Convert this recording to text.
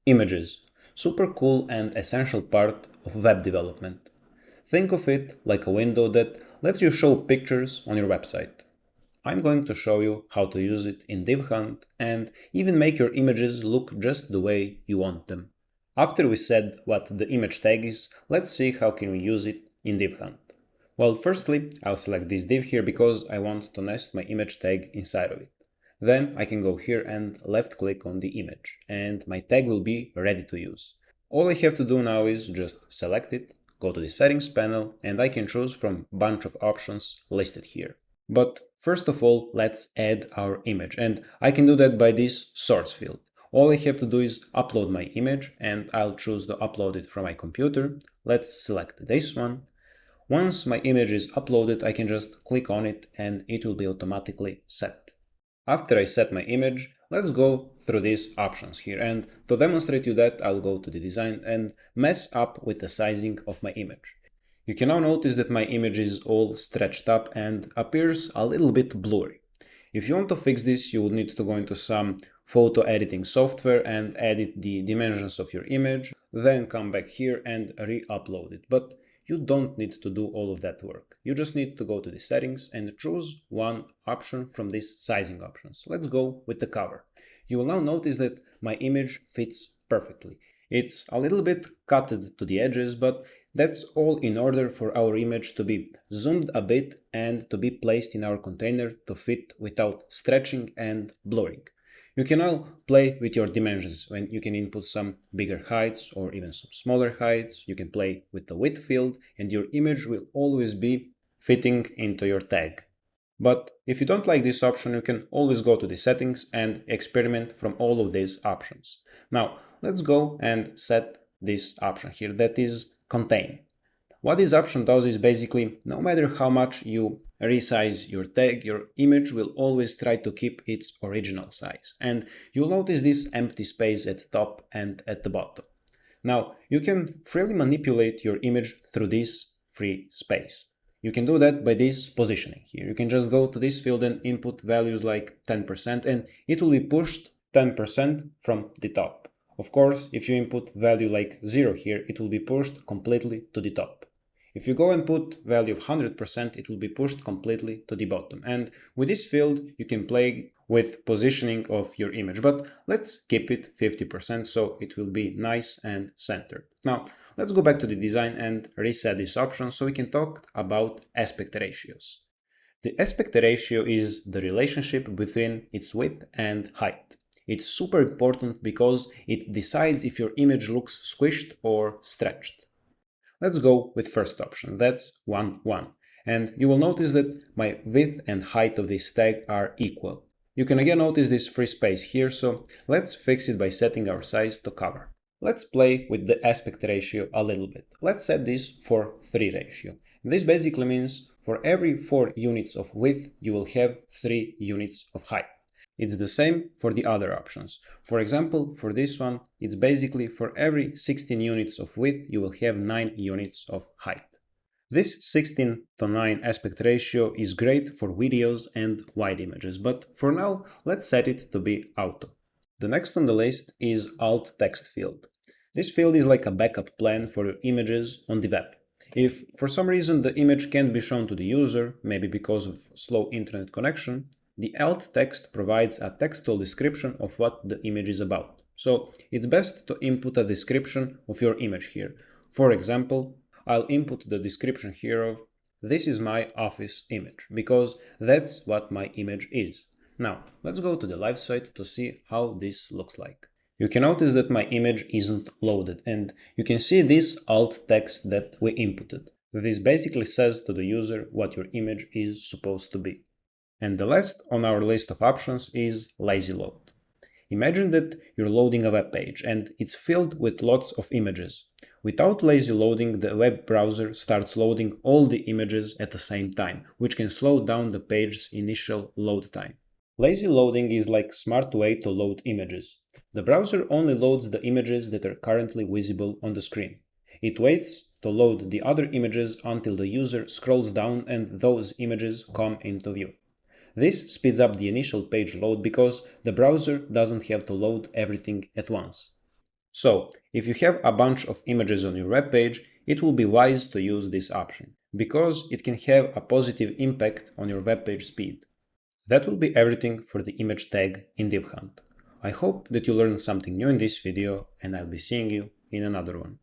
Images. Super cool and essential part of web development. Think of it like a window that lets you show pictures on your website. I'm going to show you how to use it in Divhunt and even make your images look just the way you want them. After we said what the image tag is, let's see how can we use it in Divhunt. Well, firstly, I'll select this div here because I want to nest my image tag inside of it. Then I can go here and left click on the image and my tag will be ready to use. All I have to do now is just select it, go to the settings panel, and I can choose from a bunch of options listed here. But first of all, let's add our image, and I can do that by this source field. All I have to do is upload my image, and I'll choose to upload it from my computer. Let's select this one. Once my image is uploaded, I can just click on it and it will be automatically set. After I set my image, let's go through these options here, and to demonstrate you that, I'll go to the design and mess up with the sizing of my image. You can now notice that my image is all stretched up and appears a little bit blurry. If you want to fix this, you will need to go into some photo editing software and edit the dimensions of your image, then come back here and re-upload it. But you don't need to do all of that work. You just need to go to the settings and choose one option from these sizing options. Let's go with the cover. You will now notice that my image fits perfectly. It's a little bit cutted to the edges, but that's all in order for our image to be zoomed a bit and to be placed in our container to fit without stretching and blurring. You can now play with your dimensions when you can input some bigger heights or even some smaller heights. You can play with the width field and your image will always be fitting into your tag. But if you don't like this option, you can always go to the settings and experiment from all of these options. Now, let's go and set this option here, that is contain. What this option does is basically, no matter how much you resize your tag, your image will always try to keep its original size. And you'll notice this empty space at the top and at the bottom. Now, you can freely manipulate your image through this free space. You can do that by this positioning here. You can just go to this field and input values like 10% and it will be pushed 10% from the top. Of course, if you input value like 0 here, it will be pushed completely to the top. If you go and put value of 100%, it will be pushed completely to the bottom. And with this field, you can play with positioning of your image, but let's keep it 50% so it will be nice and centered. Now, let's go back to the design and reset this option so we can talk about aspect ratios. The aspect ratio is the relationship between its width and height. It's super important because it decides if your image looks squished or stretched. Let's go with first option, that's 1, 1. And you will notice that my width and height of this tag are equal. You can again notice this free space here, so let's fix it by setting our size to cover. Let's play with the aspect ratio a little bit. Let's set this for 3 ratio. This basically means for every 4 units of width, you will have 3 units of height. It's the same for the other options. For example, for this one, it's basically for every 16 units of width, you will have 9 units of height. This 16:9 aspect ratio is great for videos and wide images, but for now, let's set it to be auto. The next on the list is alt text field. This field is like a backup plan for your images on the web. If for some reason the image can't be shown to the user, maybe because of slow internet connection, the alt text provides a textual description of what the image is about. So it's best to input a description of your image here. For example, I'll input the description here of "This is my office image," because that's what my image is. Now, let's go to the live site to see how this looks like. You can notice that my image isn't loaded and you can see this alt text that we inputted. This basically says to the user what your image is supposed to be. And the last on our list of options is lazy load. Imagine that you're loading a web page and it's filled with lots of images. Without lazy loading, the web browser starts loading all the images at the same time, which can slow down the page's initial load time. Lazy loading is like a smart way to load images. The browser only loads the images that are currently visible on the screen. It waits to load the other images until the user scrolls down and those images come into view. This speeds up the initial page load because the browser doesn't have to load everything at once. So, if you have a bunch of images on your web page, it will be wise to use this option, because it can have a positive impact on your web page speed. That will be everything for the image tag in Divhunt. I hope that you learned something new in this video, and I'll be seeing you in another one.